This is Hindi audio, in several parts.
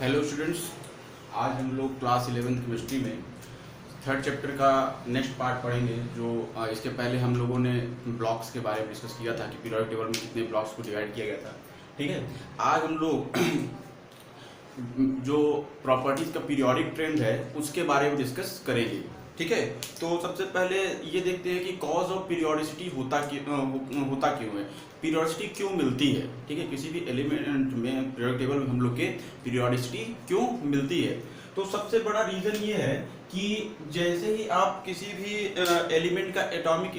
हेलो स्टूडेंट्स, आज हम लोग क्लास 11th केमिस्ट्री में थर्ड चैप्टर का नेक्स्ट पार्ट पढ़ेंगे। जो इसके पहले हम लोगों ने ब्लॉक्स के बारे में डिस्कस किया था कि पीरियोडिक टेबल में कितने ब्लॉक्स को डिवाइड किया गया था। ठीक है, आज हम लोग जो प्रॉपर्टीज़ का पीरियोडिक ट्रेंड है उसके बारे में डिस्कस करेंगे। ठीक है, तो सबसे पहले ये देखते हैं कि कॉज ऑफ पीरियोडिसिटी होता क्यों है, पीरियोडिसिटी क्यों मिलती है। ठीक है, किसी भी एलिमेंट में पीरियोडिक टेबल में हम लोग के पीरियोडिसिटी क्यों मिलती है। तो सबसे बड़ा रीज़न ये है कि जैसे ही आप किसी भी एलिमेंट का एटॉमिक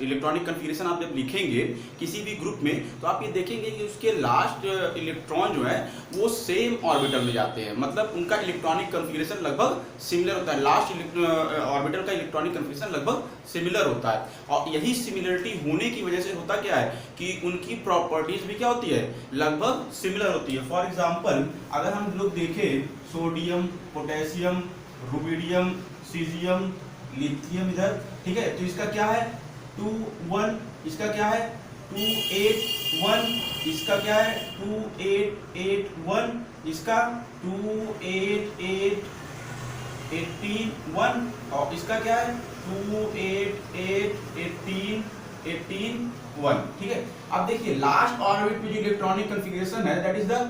इलेक्ट्रॉनिक कन्फिगरेशन आप जब लिखेंगे किसी भी ग्रुप में, तो आप ये देखेंगे कि उसके लास्ट इलेक्ट्रॉन जो है वो सेम ऑर्बिटल में जाते हैं। मतलब उनका इलेक्ट्रॉनिक कन्फिगरेशन लगभग सिमिलर होता है, लास्ट ऑर्बिटल का इलेक्ट्रॉनिक कन्फिगरेशन लगभग सिमिलर होता है। और यही सिमिलरिटी होने की वजह से होता क्या है कि उनकी प्रॉपर्टीज भी क्या होती है, लगभग सिमिलर होती है। फॉर एग्जाम्पल अगर हम लोग देखें sodium, potassium, rubidium, caesium, lithium इधर, ठीक है, तो इसका क्या है 2 1, इसका क्या है 2 8 1, इसका क्या है 2 8 8 1, इसका 2 8 8 18 1, और इसका क्या है 2 8 8 18 18 1। ठीक है, अब देखिए लास्ट ऑर्बिट में जो इलेक्ट्रॉनिक कॉन्फ़िगरेशन है दैट इज द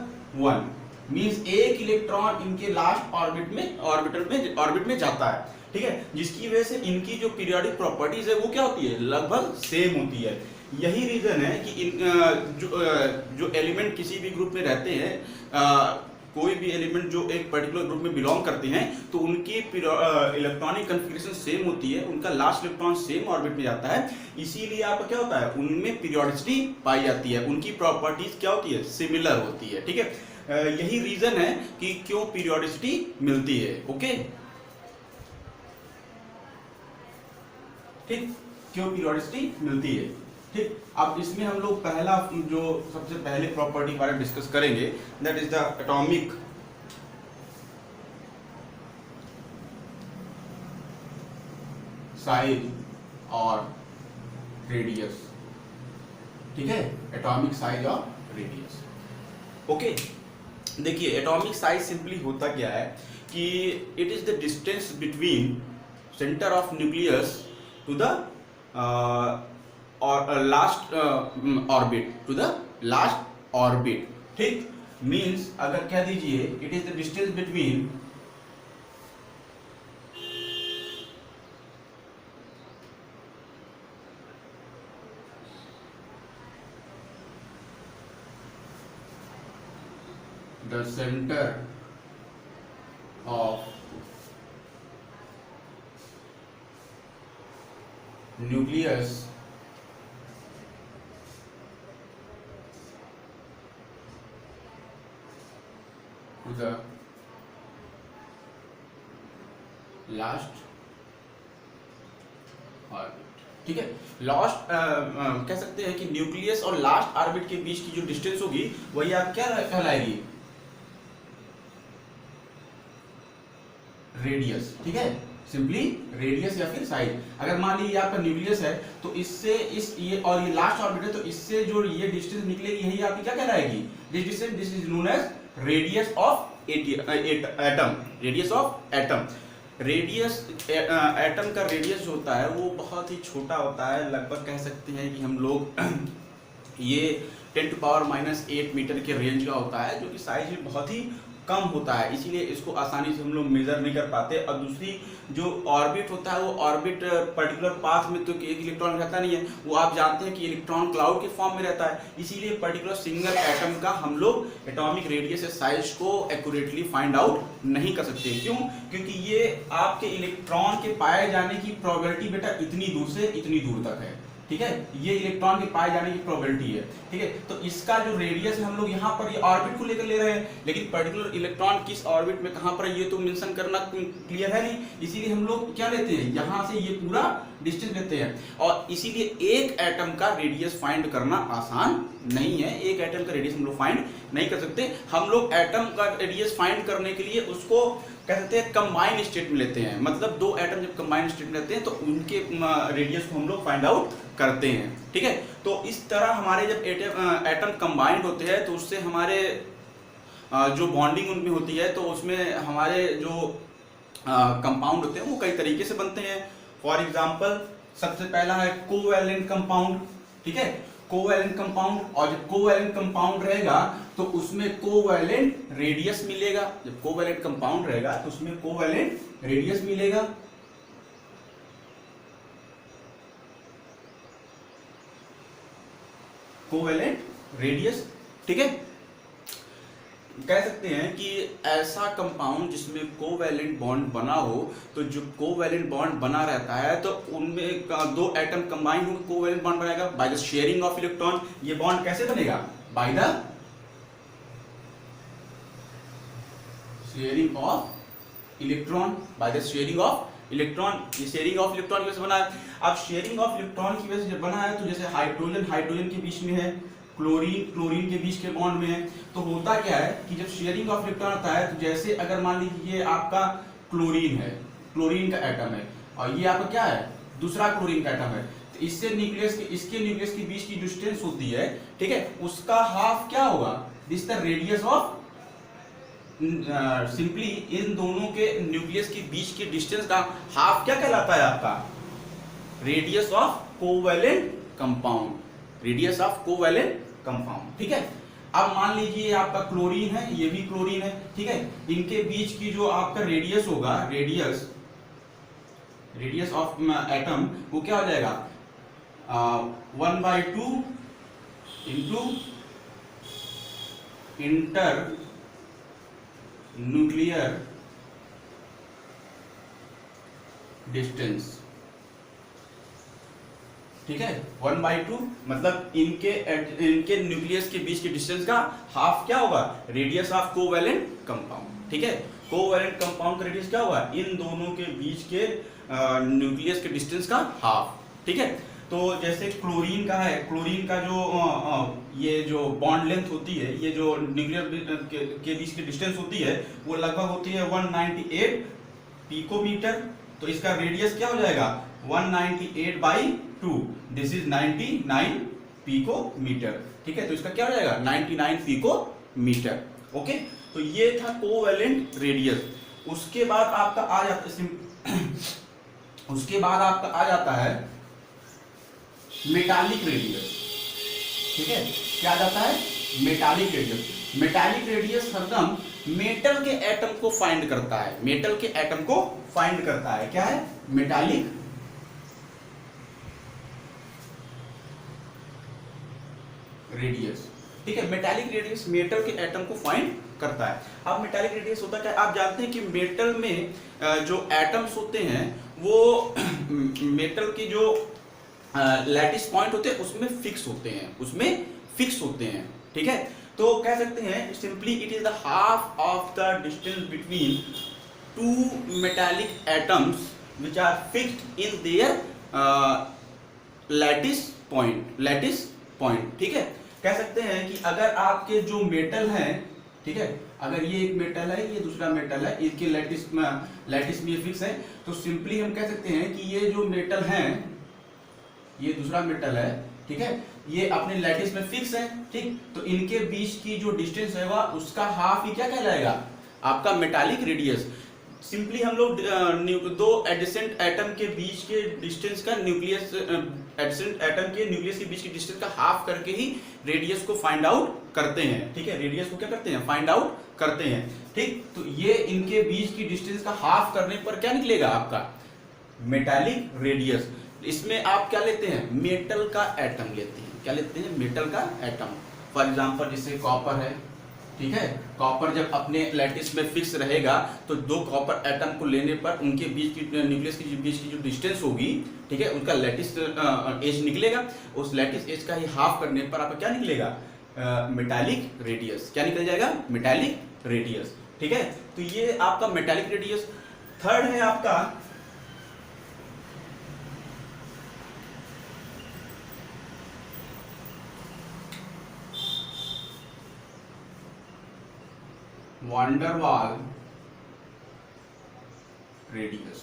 1, मींस एक इलेक्ट्रॉन इनके लास्ट ऑर्बिट में जाता है। ठीक है, जिसकी वजह से इनकी जो पीरियोडिक प्रॉपर्टीज है वो क्या होती है, लगभग सेम होती है। यही रीजन है कि जो एलिमेंट किसी भी ग्रुप में रहते हैं, कोई भी एलिमेंट जो एक पर्टिकुलर ग्रुप में बिलोंग करते हैं, तो उनकी इलेक्ट्रॉनिक कन्फिगरेशन सेम होती है, उनका लास्ट इलेक्ट्रॉन सेम ऑर्बिट में जाता है। इसीलिए आपका क्या होता है, उनमें पीरियोडिसिटी पाई जाती है, उनकी प्रॉपर्टीज क्या होती है, सिमिलर होती है। ठीक है, यही रीजन है कि क्यों पीरियोडिसिटी मिलती है। ओके, ठीक, क्यों पीरियोडिसिटी मिलती है। ठीक, अब इसमें हम लोग पहला जो सबसे पहले प्रॉपर्टी के बारे में डिस्कस करेंगे that is the atomic size और रेडियस। ठीक है, एटॉमिक साइज और रेडियस। ओके, देखिए एटॉमिक साइज सिंपली होता क्या है कि it is the distance between centre of nucleus to the और last orbit, to the last orbit. ठीक, मींस अगर कह दीजिए it is the distance between the center of nucleus to the last orbit। ठीक है, लास्ट कह सकते हैं कि न्यूक्लियस और लास्ट ऑर्बिट के बीच की जो डिस्टेंस होगी वही आप क्या कहलाएगी, रेडियस। ठीक है, सिंपली रेडियस या फिर साइज। अगर मान लीजिए आपका न्यूक्लियस है तो इससे इस ये और ये लास्ट ऑर्बिट है, तो इससे जो ये डिस्टेंस निकलेगी यही आपकी क्या कहलाएगी, this distance, this is known as radius of atom, radius of atom. Radius atom का रेडियस जो होता है वो बहुत ही छोटा होता है, लगभग कह सकते हैं कि हम लोग ये 10⁻⁸ मीटर के रेंज का होता है, जो कि साइज में बहुत ही कम होता है, इसीलिए इसको आसानी से हम लोग मेजर नहीं कर पाते। और दूसरी जो ऑर्बिट होता है वो ऑर्बिट पर्टिकुलर पाथ में तो एक इलेक्ट्रॉन रहता नहीं है, वो आप जानते हैं कि इलेक्ट्रॉन क्लाउड के फॉर्म में रहता है, इसीलिए पर्टिकुलर सिंगल एटम का हम लोग एटॉमिक रेडियस या साइज को एक्यूरेटली फाइंड आउट नहीं कर सकते। क्यों, क्योंकि ये आपके इलेक्ट्रॉन के पाए जाने की प्रोबेबिलिटी बेटा इतनी दूर से इतनी दूर तक है। ठीक है, ये इलेक्ट्रॉन के पाए जाने की प्रोबेबिलिटी है। ठीक है, तो इसका जो रेडियस है हम लोग यहाँ पर ये ऑर्बिट को लेकर ले रहे हैं, लेकिन पर्टिकुलर इलेक्ट्रॉन किस ऑर्बिट में कहाँ पर है ये तो मेंशन करना क्लियर है नहीं, इसीलिए हम लोग क्या लेते हैं, यहाँ से ये पूरा डिस्टेंस लेते हैं। और इसीलिए एक एटम का रेडियस फाइंड करना आसान नहीं है, एक एटम का रेडियस हम लोग फाइंड नहीं कर सकते। हम लोग एटम का रेडियस फाइंड करने के लिए उसको कह सकते हैं कंबाइन स्टेट में लेते हैं, मतलब दो एटम जब कंबाइन स्टेट में लेते हैं तो उनके रेडियस को हम लोग फाइंड आउट करते हैं। ठीक है, तो इस तरह हमारे जब एटम कंबाइंड होते हैं तो उससे हमारे जो बॉन्डिंग उनमें होती है तो उसमें हमारे जो कंपाउंड होते हैं वो कई तरीके से बनते हैं। फॉर एग्जांपल सबसे पहला है कोवैलेंट कंपाउंड, ठीक है, कोवैलेंट कंपाउंड। और जब कोवैलेंट कंपाउंड रहेगा तो उसमें कोवैलेंट रेडियस मिलेगा। जब कोवैलेंट कंपाउंड रहेगा तो उसमें कोवैलेंट रेडियस मिलेगा। कोवैलेंट रेडियस, ठीक है। कह सकते हैं कि ऐसा कंपाउंड जिसमें कोवैलेंट बॉन्ड बना हो, तो जो कोवैलेंट बॉन्ड बना रहता है तो उनमें दो एटम कंबाइन होकर कोवैलेंट बॉन्ड बनाएगा by the sharing of electron. ये बॉन्ड कैसे बनेगा? By the sharing of electron, by the sharing of electron. ये शेयरिंग ऑफ इलेक्ट्रॉन की वजह से बना है। अब शेयरिंग ऑफ इलेक्ट्रॉन की वजह से जब बना है तो जैसे हाइड्रोजन हाइड्रोजन के बीच में है, क्लोरीन क्लोरीन के बीच के बॉन्ड में है, तो होता क्या है कि जब शेयरिंग ऑफ इलेक्ट्रॉन होता है तो जैसे अगर मान लीजिए ये आपका क्लोरीन है, क्लोरीन का एटम है, और ये आपका क्या है? दूसरा क्लोरीन का एटम है, तो इससे न्यूक्लियस के इसके न्यूक्लियस के बीच की डिस्टेंस होती है, ठीक है, उसका हाफ क्या होगा? This the radius of simply इन दोनों के न्यूक्लियस के बीच के डिस्टेंस का हाफ क्या कहलाता है? आपका radius of covalent compound, radius of covalent compound, ठीक है। अब मान लीजिए आपका क्लोरीन है, ये भी क्लोरीन है, ठीक है, इनके बीच की जो आपका रेडियस होगा, रेडियस ऑफ एटम, वो क्या हो जाएगा? 1/2 इंटू इंटर न्यूक्लियर डिस्टेंस, ठीक है। 1/2 मतलब इनके न्यूक्लियस के बीच के डिस्टेंस का हाफ क्या होगा? रेडियस ऑफ कोवैलेंट कंपाउंड, ठीक है। कोवैलेंट कंपाउंड का रेडियस क्या होगा? इन दोनों के बीच के न्यूक्लियस के डिस्टेंस का हाफ, ठीक है। तो जैसे क्लोरीन का है, क्लोरीन का जो ये जो बॉन्ड लेंथ होती है, ये जो न्यूक्लियर के बीच की डिस्टेंस होती है, वो लगभग होती है 198 पिकोमीटर। तो इसका रेडियस क्या हो जाएगा? 198/2, दिस इज 99 पिकोमीटर, ठीक है। तो इसका क्या हो जाएगा? 99 पिकोमीटर, ओके। तो ये था कोवैलेंट रेडियस। उसके बाद आपका आ जाता है मेटालिक रेडियस, ठीक है। क्या आ जाता है? Metallic radius. मेटालिक रेडियस हरदम मेटल के एटम को फाइंड करता है, मेटल के एटम को फाइंड करता है। क्या है? मेटालिक रेडियस, ठीक है। मेटालिक रेडियस मेटल के एटम को फाइंड करता है। अब मेटालिक रेडियस होता क्या है? आप जानते हैं कि मेटल में जो एटम्स होते हैं वो मेटल की जो लैटिस पॉइंट होते हैं उसमें फिक्स होते हैं, ठीक है। तो कह सकते हैं simply it is the half of the distance between two metallic atoms which are fixed in their lattice point, ठीक है। कह सकते हैं कि अगर आपके जो मेटल हैं, ठीक है, अगर ये एक मेटल है, ये दूसरा मेटल है, इसके लैटिस में फिक्स है, तो सिंपली हम कह सकते हैं कि ये जो मेटल हैं, ये दूसरा मेटल है, ठीक है, ये अपने लैटिस में फिक्स है, ठीक। तो इनके बीच की जो डिस्टेंस होगा उसका हाफ ही क्या कहलाएगा? आपका मेटालिक रेडियस। सिंपली हम लोग दो एडजेसेंट एटम के बीच के डिस्टेंस का एडजेसेंट एटम के न्यूक्लियस के बीच के डिस्टेंस का हाफ करके ही रेडियस को फाइंड आउट करते हैं, ठीक है। रेडियस को क्या करते हैं? फाइंड आउट करते हैं, ठीक। तो ये इनके बीच की डिस्टेंस का हाफ करने पर क्या निकलेगा? आपका मेटालिक रेडियस। इसमें आप क्या लेते हैं? मेटल का एटम लेते हैं। क्या लेते हैं? मेटल का एटम। फॉर एग्जांपल जैसे कॉपर है, ठीक है, कॉपर जब अपने लैटिस में फिक्स रहेगा तो दो कॉपर एटम को लेने पर उनके बीच की न्यूक्लियस के बीच की जो डिस्टेंस होगी, ठीक है, उनका लैटिस एज निकलेगा। उस लैटिस एज का ही हाफ करने पर आपका क्या निकलेगा? Metallic radius. क्या निकल जाएगा? मेटालिक रेडियस, ठीक है। तो ये आपका मेटालिक रेडियस। थर्ड है आपका वान डेर वाल रेडियस।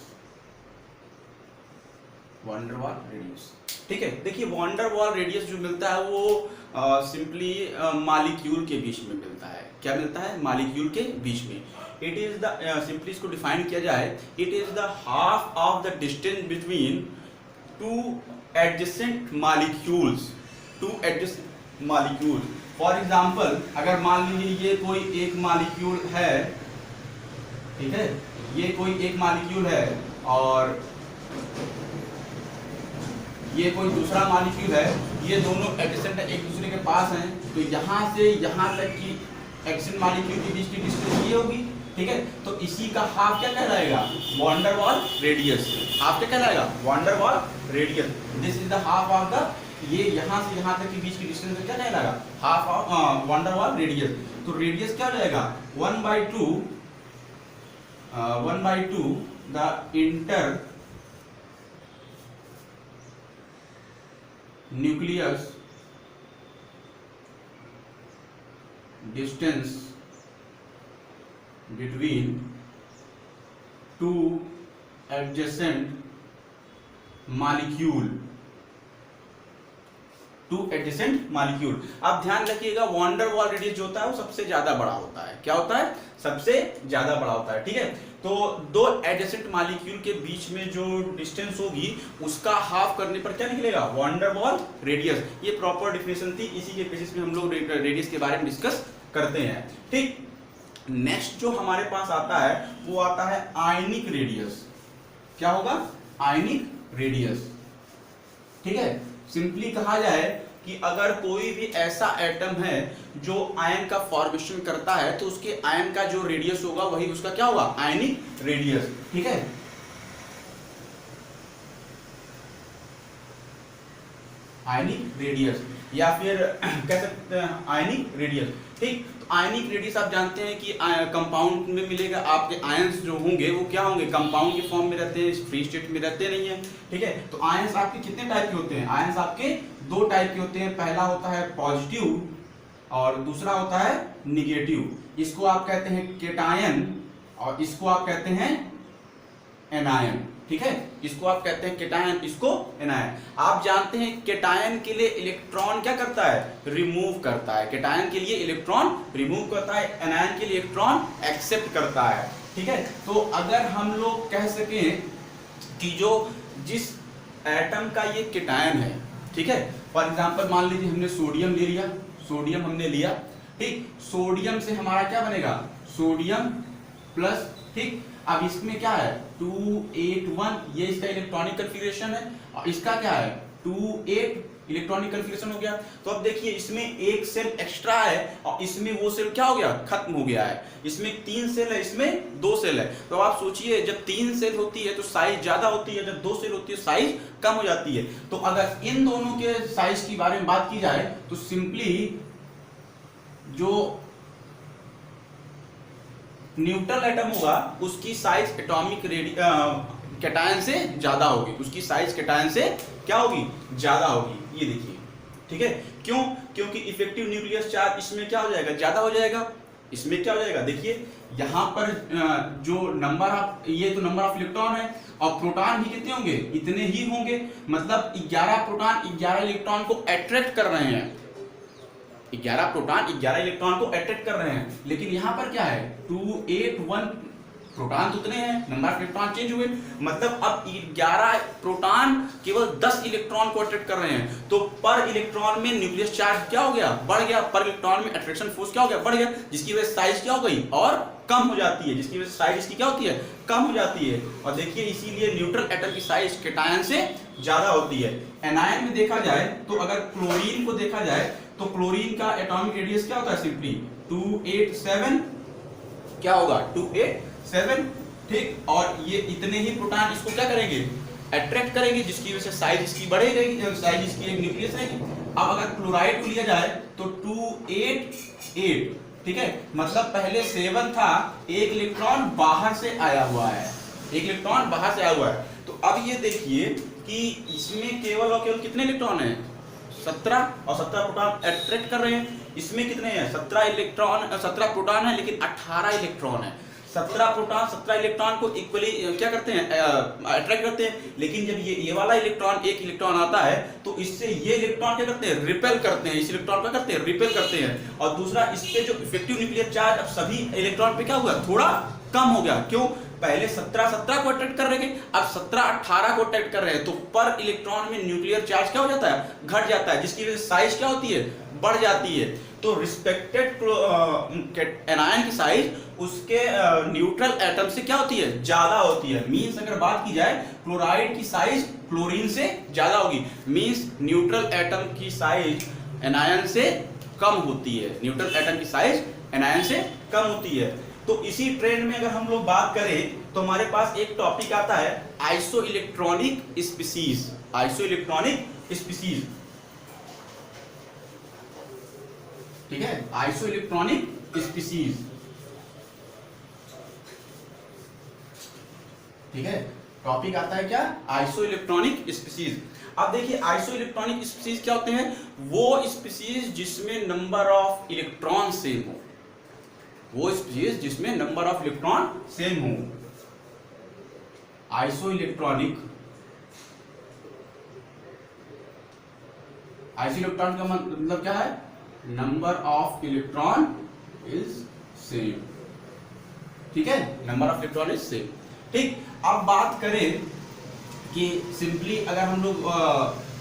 वान डेर वाल रेडियस, ठीक है। देखिए वान डेर वाल रेडियस जो मिलता है वो सिंपली मॉलिक्यूल के बीच में मिलता है। क्या मिलता है मॉलिक्यूल के बीच में। इट इज द सिंपली इसको डिफाइन किया जाए, it is the half of the distance between two adjacent molecules, two adjacent molecule. For example अगर मान लीजिए ये कोई एक मॉलिक्यूल है, ठीक है, ये कोई एक मॉलिक्यूल है और ये कोई दूसरा मॉलिक्यूल है, ये दोनों एडजेसेंट एक दूसरे के पास हैं, तो यहाँ से यहाँ तक की एडजेसेंट मॉलिक्यूल के बीच की डिस्टेंस ये होगी, ठीक है। तो इसी का हाफ क्या कहलाएगा, वैन वाल रेडियस। हाफ क्या कहलाएगा, वैन वाल radius. This is the half of the, ये यहाँ से यहाँ तक के बीच की डिस्टेंस क्या कहलाएगा, हाफ ऑफ वैन वाल रेडियस। तो रेडियस क्या हो जाएगा 1/2 the inter nucleus distance between two adjacent molecule, two adjacent molecule. अब ध्यान रखिएगा वैन डर वाल रेडियस जो होता है वो सबसे ज्यादा बड़ा होता है। क्या होता है, सबसे ज्यादा बड़ा होता है, ठीक है। तो दो एडजेसेंट मॉलिक्यूल के बीच में जो डिस्टेंस होगी उसका हाफ करने पर क्या निकलेगा, वैन डर वाल रेडियस। ये प्रॉपर डेफिनेशन थी, इसी के बेसिस पे हम लोग रेडियस के बारे में डिस्कस करते हैं, ठीक। नेक्स्ट जो हमारे पास आता है वो आता है आयनिक रेडियस। क्या होगा, आयनिक रेडियस, ठीक है। सिंपली कहा जाए कि अगर कोई भी ऐसा एटम है जो आयन का फॉर्मेशन करता है तो उसके आयन का जो रेडियस होगा वही उसका क्या होगा, आयनिक रेडियस, ठीक है। आयनिक रेडियस या फिर कह सकते हैं आयनिक रेडियस, ठीक। तो आयनिक रेडियस आप जानते हैं कि कंपाउंड में मिलेगा, आपके आयंस जो होंगे वो क्या होंगे, कंपाउंड के फॉर्म में रहते हैं, फ्री स्टेट में रहते नहीं है, ठीक है। तो आयंस आपके कितने टाइप के होते हैं, आयंस आपके दो टाइप के होते हैं। पहला होता है पॉजिटिव और दूसरा होता है निगेटिव। इसको आप कहते हैं केटायन और इसको आप कहते हैं एनायन, ठीक है। इसको आप कहते हैं केटायन, इसको एनायन। आप जानते हैं केटायन के लिए इलेक्ट्रॉन क्या करता है, रिमूव करता है। केटायन के लिए इलेक्ट्रॉन रिमूव करता है, एनायन के लिए इलेक्ट्रॉन एक्सेप्ट करता है, ठीक है। तो अगर हम लोग कह सकें कि जो जिस एटम का ये केटायन है, ठीक है, फॉर एग्जांपल मान लीजिए हमने सोडियम ले लिया, सोडियम हमने लिया, ठीक। सोडियम से हमारा क्या बनेगा, सोडियम प्लस, ठीक। अब इसमें क्या है 281, ये इसका इलेक्ट्रॉनिक कन्फिगरेशन है और इसका क्या है 28 इलेक्ट्रॉनिक कन्फिगरेशन हो गया। तो अब देखिए इसमें एक सेल एक्स्ट्रा है और इसमें वो सेल क्या हो गया, खत्म हो गया है। इसमें 3 सेल है, इसमें 2 सेल है। तो आप सोचिए जब 3 सेल होती है तो साइज ज्यादा होती है, जब 2 सेल होती है साइज कम हो जाती है। तो अगर इन दोनों के साइज की बारे में बात की जाए तो सिंपली जो न्यूट्रल एटम होगा उसकी साइज एटॉमिक केटायन से ज्यादा होगी, उसकी साइज केटायन से क्या होगी, ज्यादा होगी। ये देखिए, ठीक है। क्यों, क्योंकि इफेक्टिव न्यूक्लियस चार्ज इसमें क्या हो जाएगा, ज्यादा हो जाएगा। इसमें क्या हो जाएगा, देखिए यहाँ पर जो नंबर ऑफ, ये तो नंबर ऑफ इलेक्ट्रॉन है और प्रोटॉन भी कितने होंगे, इतने ही होंगे। मतलब 11 प्रोटॉन 11 इलेक्ट्रॉन को अट्रैक्ट कर रहे हैं, 11 प्रोटॉन 11 इलेक्ट्रॉन को अट्रैक्ट कर रहे हैं। लेकिन यहाँ पर क्या है 281 प्रोटॉन तो उतने हैं, नंबर ऑफ इलेक्ट्रॉन चेंज हुए। मतलब अब 11 प्रोटॉन केवल 10 इलेक्ट्रॉन को अट्रैक्ट कर रहे हैं। तो पर इलेक्ट्रॉन में न्यूक्लियस चार्ज क्या हो गया, बढ़ गया। पर इलेक्ट्रॉन में अट्रैक्शन फोर्स क्या हो गया, बढ़ गया, जिसकी वजह से साइज क्या हो गई और कम हो जाती है, जिसकी वजह से साइज इसकी क्या होती है, कम हो जाती है। और देखिए इसीलिए न्यूट्रल एटम की साइज केटायन से ज्यादा होती है। एनायन में देखा जाए तो अगर क्लोरीन को देखा जाए तो क्लोरीन का एटॉमिक रेडियस क्या होता है, सिंपली 287, क्या होगा 287, ठीक। और ये इतने ही प्रोटॉन इसको क्या करेंगे, अट्रैक्ट करेंगे, जिसकी वजह से साइज इसकी बढ़ेगी, साइज इसकी एक न्यूक्लियस रहेगी। अब अगर क्लोराइड को लिया जाए तो 288, ठीक है। मतलब पहले 7 था, एक इलेक्ट्रॉन बाहर से आया हुआ है, एक इलेक्ट्रॉन बाहर से आया हुआ है। तो अब ये देखिए कि इसमें केवल और केवल कितने इलेक्ट्रॉन हैं, 17, और 17 प्रोटॉन अट्रैक्ट कर रहे हैं। इसमें कितने हैं, 17 इलेक्ट्रॉन, 17 प्रोटॉन है लेकिन 18 इलेक्ट्रॉन है। 17 प्रोटॉन 17 इलेक्ट्रॉन को इक्वली क्या करते हैं, अट्रैक्ट करते हैं। लेकिन जब ये वाला इलेक्ट्रॉन, एक इलेक्ट्रॉन आता है तो इससे ये इलेक्ट्रॉन क्या करते हैं, रिपेल करते हैं, इस इलेक्ट्रॉन को करते हैं, रिपेल करते हैं। और दूसरा, इसके जो इफेक्टिव न्यूक्लियर चार्ज अब सभी इलेक्ट्रॉन पे क्या हुआ, थोड़ा कम हो गया। क्यों, पहले 17 को अट्रैक्ट कर रहे थे, अब 17 को अट्रैक्ट कर रहे हैं, तो पर इलेक्ट्रॉन में न्यूक्लियर चार्ज क्या हो जाता है, घट जाता है, जिसकी वजह से साइज क्या होती है, बढ़ जाती है। तो रिस्पेक्टेड एनायन की साइज उसके न्यूट्रल एटम से क्या होती है, ज्यादा होती है। मींस अगर बात की जाए, क्लोराइड की साइज क्लोरीन से ज्यादा होगी। मींस न्यूट्रल एटम की साइज एनायन से कम होती है, न्यूट्रल एटम की साइज एनायन से कम होती है। तो इसी ट्रेंड में अगर हम लोग बात करें तो हमारे पास एक टॉपिक आता है iso electronic species. Iso electronic species, ठीक है, आइसो इलेक्ट्रॉनिक स्पीसीज, ठीक है, टॉपिक आता है क्या, आइसो इलेक्ट्रॉनिक स्पीसीज। अब देखिए आइसो इलेक्ट्रॉनिक स्पीसीज क्या होते हैं, वो स्पीसीज जिसमें नंबर ऑफ इलेक्ट्रॉन सेम हो, वो स्पीसीज जिसमें नंबर ऑफ इलेक्ट्रॉन सेम हो। आइसो इलेक्ट्रॉनिक, आइसो इलेक्ट्रॉन का मतलब क्या है, number of electron is same, ठीक है, number of electron is same. ठीक, अब बात करें कि सिंपली अगर हम लोग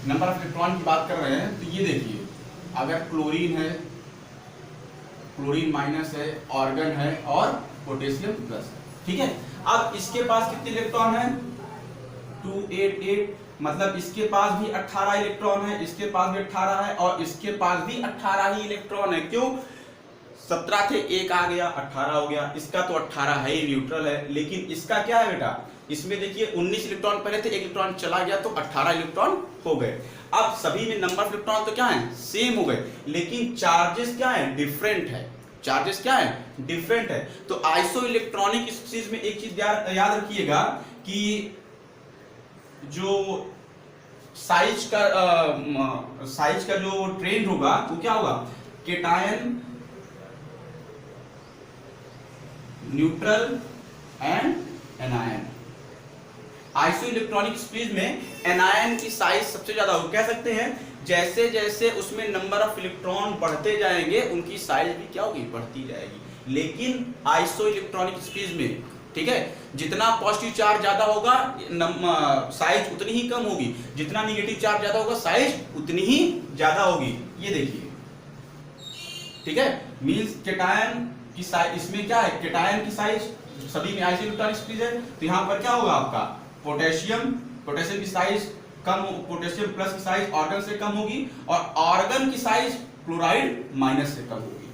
नंबर ऑफ इलेक्ट्रॉन की बात कर रहे हैं तो ये देखिए, अगर क्लोरीन है, क्लोरीन माइनस है, ऑर्गन है और पोटेशियम प्लस, ठीक है। अब इसके पास कितने इलेक्ट्रॉन है, 288, मतलब इसके पास भी 18 इलेक्ट्रॉन है, इसके पास भी 18 है और इसके पास भी 18 ही इलेक्ट्रॉन है। क्यों, 17 थे, एक आ गया, 18 हो गया। इसका तो 18 है ही, न्यूट्रल है, लेकिन इसका क्या है बेटा, इसमें देखिए 19 इलेक्ट्रॉन पहले थे, एक इलेक्ट्रॉन चला गया तो 18 इलेक्ट्रॉन हो गए। अब सभी में नंबर ऑफ इलेक्ट्रॉन तो क्या है, सेम हो गए, लेकिन चार्जेस क्या है, डिफरेंट है। चार्जेस क्या है, डिफरेंट है। तो आइसो इलेक्ट्रॉनिक स्पीसीज में एक चीज याद रखिएगा कि जो साइज का जो ट्रेंड होगा वो क्या होगा, cation, neutral and anion. Iso electronic species में एनायन की साइज सबसे ज्यादा होगी। कह सकते हैं जैसे जैसे उसमें नंबर ऑफ इलेक्ट्रॉन बढ़ते जाएंगे उनकी साइज भी क्या होगी, बढ़ती जाएगी। लेकिन आइसो इलेक्ट्रॉनिक स्पीसीज में, ठीक है, जितना पॉजिटिव चार्ज ज्यादा होगा साइज उतनी ही कम होगी, जितना निगेटिव चार्ज ज्यादा होगा साइज उतनी ही ज्यादा होगी। ये देखिए, ठीक है, मींस केटायन की साइज, इसमें क्या है, केटायन की साइज सभी में आइसो इलेक्ट्रॉनिक स्पीसीज है, तो यहां पर क्या होगा आपका, पोटेशियम की साइज कम, पोटेशियम प्लस की साइज ऑर्गन से कम होगी और ऑर्गन की साइज क्लोराइड माइनस से कम होगी।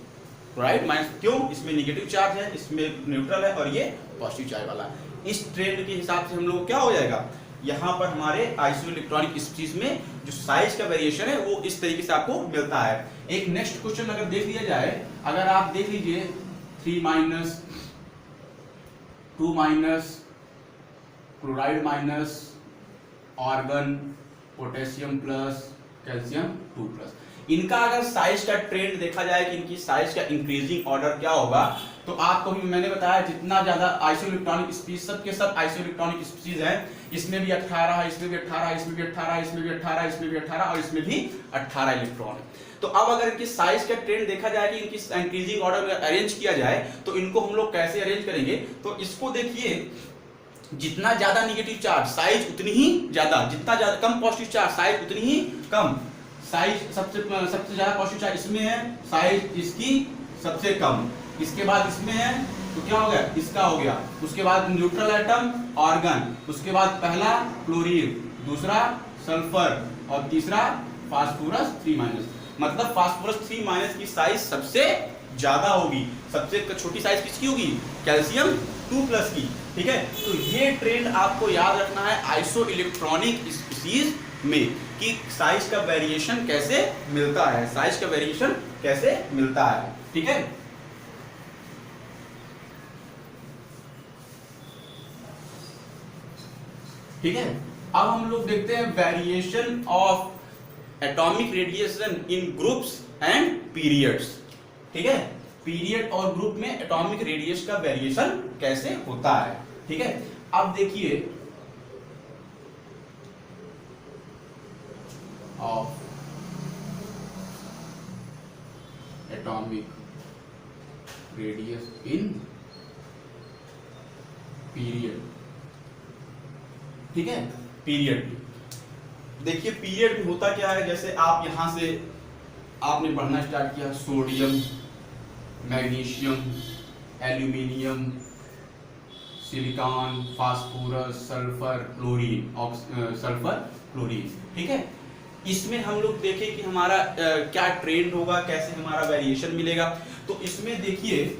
क्लोराइड माइनस, क्यों, इसमें नेगेटिव चार्ज है, इसमें न्यूट्रल है और ये पॉजिटिव चार्ज वाला। इस ट्रेंड के हिसाब से हम लोग क्या हो जाएगा, यहाँ पर हमारे आइसो इलेक्ट्रॉनिक स्पीसीज में जो साइज का वेरिएशन है वो इस तरीके से आपको मिलता है। एक नेक्स्ट क्वेश्चन अगर देख लिया जाए, अगर आप देख लीजिए 3 minus, 2 minus, chloride minus, organ, potassium plus, calcium 2 plus, इनका अगर साइज का ट्रेंड देखा जाए कि इनकी साइज का इंक्रीजिंग ऑर्डर क्या होगा, तो आपको भी मैंने बताया जितना ज्यादा आइसो इलेक्ट्रॉनिक स्पीसीज, सब के सब आइसो इलेक्ट्रॉनिक स्पीसीज है, इसमें भी 18 है, इसमें भी 18, इसमें भी 18, इसमें भी 18, इसमें भी 18 और इसमें भी 18 इलेक्ट्रॉन है। तो अब अगर इनकी साइज का ट्रेंड देखा जाए कि इनकी इंक्रीजिंग ऑर्डर में अरेंज किया जाए तो इनको हम लोग कैसे अरेंज करेंगे, तो इसको देखिए, जितना ज्यादा निगेटिव चार्ज साइज उतनी ही ज्यादा, जितना ज्यादा कम पॉजिटिव चार्ज साइज उतनी ही कम। साइज सबसे ज्यादा पॉजिटिव चार्ज इसमें है, साइज इसकी सबसे कम, इसके बाद इसमें है तो क्या हो गया, इसका हो गया, उसके बाद न्यूट्रल एटम ऑर्गन, उसके बाद पहला क्लोरीन, दूसरा सल्फर और तीसरा फास्फोरस 3 माइनस। मतलब फास्फोरस 3 माइनस की साइज सबसे ज्यादा होगी, सबसे छोटी साइज किसकी होगी, कैल्शियम 2 प्लस की, ठीक है। तो ये ट्रेंड आपको याद रखना है आइसो इलेक्ट्रॉनिक स्पीसीज में कि साइज का वेरिएशन कैसे मिलता है, साइज का वेरिएशन कैसे मिलता है, ठीक है। ठीक है, अब हम लोग देखते हैं variation of atomic radiation in groups and periods, ठीक है। पीरियड और ग्रुप में एटॉमिक रेडियस का वेरिएशन कैसे होता है। ठीक है, अब देखिए of atomic radius in period. ठीक है, पीरियड देखिए, पीरियड में होता क्या है, जैसे आप यहां से आपने पढ़ना स्टार्ट किया, sodium, magnesium, aluminium, silicon, phosphorus, sulphur, chlorine, sulphur, chlorine. ठीक है, इसमें हम लोग देखें कि हमारा क्या ट्रेंड होगा, कैसे हमारा वेरिएशन मिलेगा। तो इसमें देखिए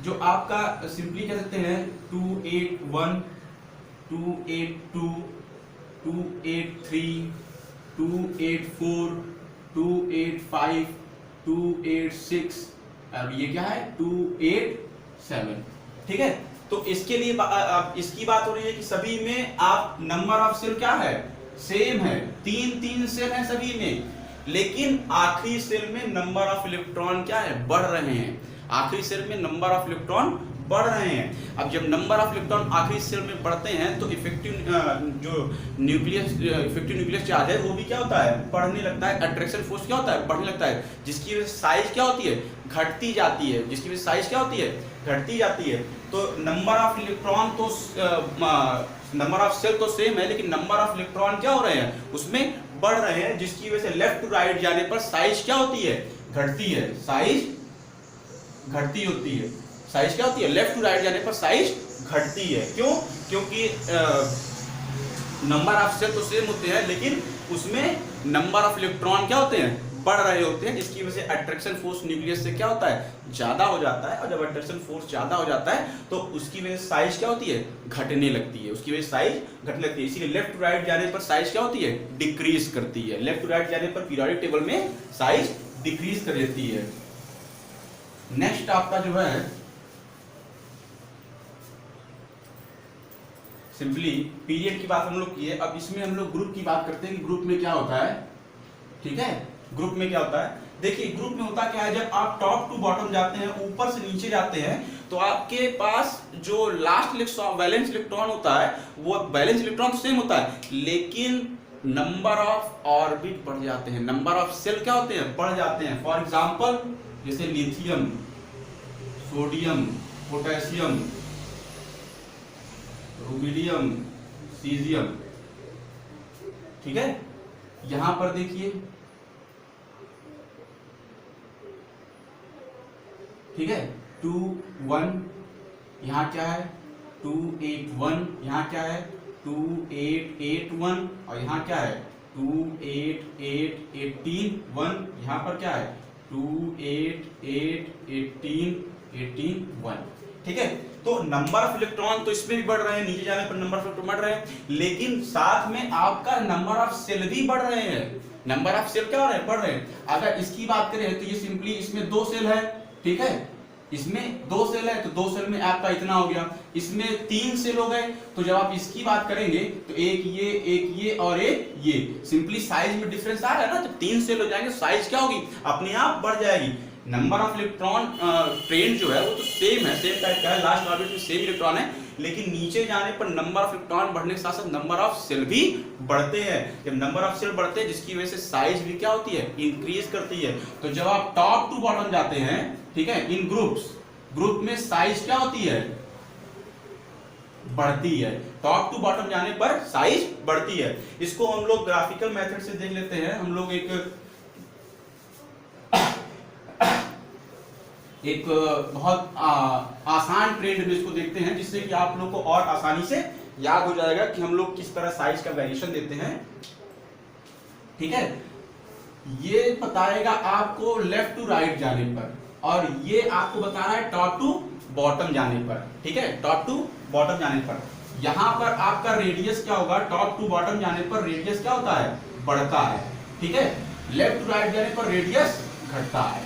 जो आपका सिंपली कह सकते हैं 281, 282, 283, 284, 285, 286 और ये क्या है 287। ठीक है, तो इसके लिए इसकी बात हो रही है कि सभी में आप नंबर ऑफ सेल क्या है, सेम है, 3 सेल है सभी में, लेकिन आखिरी सेल में नंबर ऑफ इलेक्ट्रॉन क्या है, बढ़ रहे हैं। आखिरी सेल में नंबर ऑफ इलेक्ट्रॉन बढ़ रहे हैं। अब जब नंबर ऑफ इलेक्ट्रॉन आखिरी सेल में बढ़ते हैं तो इफेक्टिव जो न्यूक्लियस चार्ज है वो भी क्या होता है, बढ़ने लगता है। अट्रैक्शन फोर्स क्या होता है, बढ़ने लगता है, जिसकी वजह से साइज क्या होती है, घटती जाती है, जिसकी वजह से साइज क्या होती है, घटती जाती है। तो नंबर ऑफ इलेक्ट्रॉन तो नंबर ऑफ सेल तो सेम है, लेकिन नंबर ऑफ इलेक्ट्रॉन क्या हो रहे हैं, उसमें बढ़ रहे हैं, जिसकी वजह से लेफ्ट टू राइट जाने पर साइज क्या होती है, घटती है, साइज घटती होती है। साइज क्या होती है, लेफ्ट टू राइट जाने पर साइज घटती है। क्यों, क्योंकि नंबर ऑफ सेल तो सेम होते हैं, लेकिन उसमें नंबर ऑफ इलेक्ट्रॉन क्या होते हैं, बढ़ रहे होते हैं, जिसकी वजह से अट्रैक्शन फोर्स न्यूक्लियस से क्या होता है, ज्यादा हो जाता है। और जब अट्रैक्शन फोर्स ज्यादा हो जाता है तो उसकी वजह से साइज क्या होती है, घटने लगती है, उसकी वजह से साइज घटने लगती है। इसीलिए लेफ्ट टू राइट जाने पर साइज क्या होती है, डिक्रीज करती है। लेफ्ट टू राइट जाने पर पीरियोडिक टेबल में साइज डिक्रीज कर देती है। नेक्स्ट आपका जो है सिंपली पीरियड की बात हम लोग की है। अब इसमें हम लोग ग्रुप की बात करते हैं कि ग्रुप में क्या होता है। ठीक है, ग्रुप में क्या होता है, देखिए ग्रुप में होता क्या है, जब आप टॉप टू बॉटम जाते हैं, ऊपर से नीचे जाते हैं, तो आपके पास जो लास्ट वैलेंस इलेक्ट्रॉन होता है वो वैलेंस इलेक्ट्रॉन सेम होता है, लेकिन नंबर ऑफ ऑर्बिट बढ़ जाते हैं, नंबर ऑफ सेल क्या होते हैं, बढ़ जाते हैं। फॉर एग्जांपल जैसे lithium, sodium, potassium, rubidium, caesium. ठीक है, यहां पर देखिए, ठीक है 2-1, यहां क्या है 2-8-1, यहां क्या है 2-8-8-1, और यहां क्या है 2-8-8-18-1, यहां पर क्या है 2-8-8-18-18-1। ठीक है, तो नंबर ऑफ इलेक्ट्रॉन तो इसमें भी बढ़ रहे हैं, नीचे जाने पर नंबर ऑफ इलेक्ट्रॉन बढ़ रहे हैं, लेकिन साथ में आपका नंबर ऑफ सेल भी बढ़ रहे हैं। नंबर ऑफ सेल क्या हो रहे हैं, बढ़ रहे हैं। अगर इसकी बात करें तो ये सिंपली इसमें 2 सेल है। ठीक है, इसमें 2 सेल है तो 2 सेल में आपका इतना हो गया, इसमें 3 सेल हो गए, तो जब आप इसकी बात करेंगे तो एक ये और एक ये, सिंपली साइज में डिफरेंस आ रहा है ना। जब 3 सेल हो जाएंगे साइज क्या होगी, अपने आप बढ़ जाएगी। नंबर ऑफ इलेक्ट्रॉन ट्रेंड जो है वो तो सेम है, सेम टाइप का है, लास्ट ऑर्बिट में सेम इलेक्ट्रॉन है, लेकिन नीचे जाने पर नंबर ऑफ इलेक्ट्रॉन बढ़ने के साथ साथ नंबर ऑफ सेल भी बढ़ते हैं। जब नंबर ऑफ सेल बढ़ते हैं, जिसकी वजह से साइज भी क्या होती है, इंक्रीज करती है। तो जब आप टॉप टू बॉटम जाते हैं, ठीक है, इन ग्रुप में साइज क्या होती है, बढ़ती है। टॉप टू बॉटम जाने पर साइज बढ़ती है। इसको हम लोग ग्राफिकल मेथड से देख लेते हैं। हम लोग एक बहुत आसान ट्रेंड में इसको देखते हैं, जिससे कि आप लोग को और आसानी से याद हो जाएगा कि हम लोग किस तरह साइज का वेरिएशन देते हैं। ठीक है, ये बताएगा आपको लेफ्ट टू राइट जाने पर, और ये आपको बता रहा है टॉप टू बॉटम जाने पर। ठीक है, टॉप टू बॉटम जाने पर यहां पर आपका रेडियस क्या होगा, टॉप टू बॉटम जाने पर रेडियस क्या होता है, बढ़ता है। ठीक है, लेफ्ट टू राइट जाने पर रेडियस घटता है।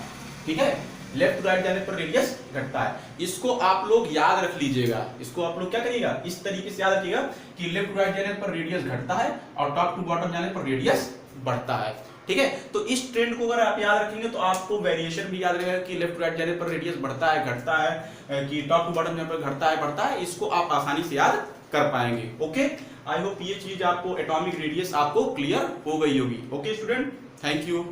ठीक है, लेफ्ट टू राइट जाने पर रेडियस घटता है। इसको आप लोग याद रख लीजिएगा। इसको आप लोग क्या करिएगा, इस तरीके से याद रखिएगा कि लेफ्ट टू राइट जाने पर रेडियस घटता है और टॉप टू बॉटम जाने पर रेडियस बढ़ता है। ठीक है। तो इस ट्रेंड को अगर आप याद रखेंगे तो आपको वेरिएशन भी याद रहेगा कि लेफ्ट टू राइट जाने पर रेडियस बढ़ता है घटता है, कि टॉप टू बॉटम जाने पर घटता है बढ़ता है, इसको आप आसानी से याद कर पाएंगे। ओके, आई होप ये चीज आपको एटॉमिक रेडियस आपको क्लियर हो गई होगी। Okay student, thank you.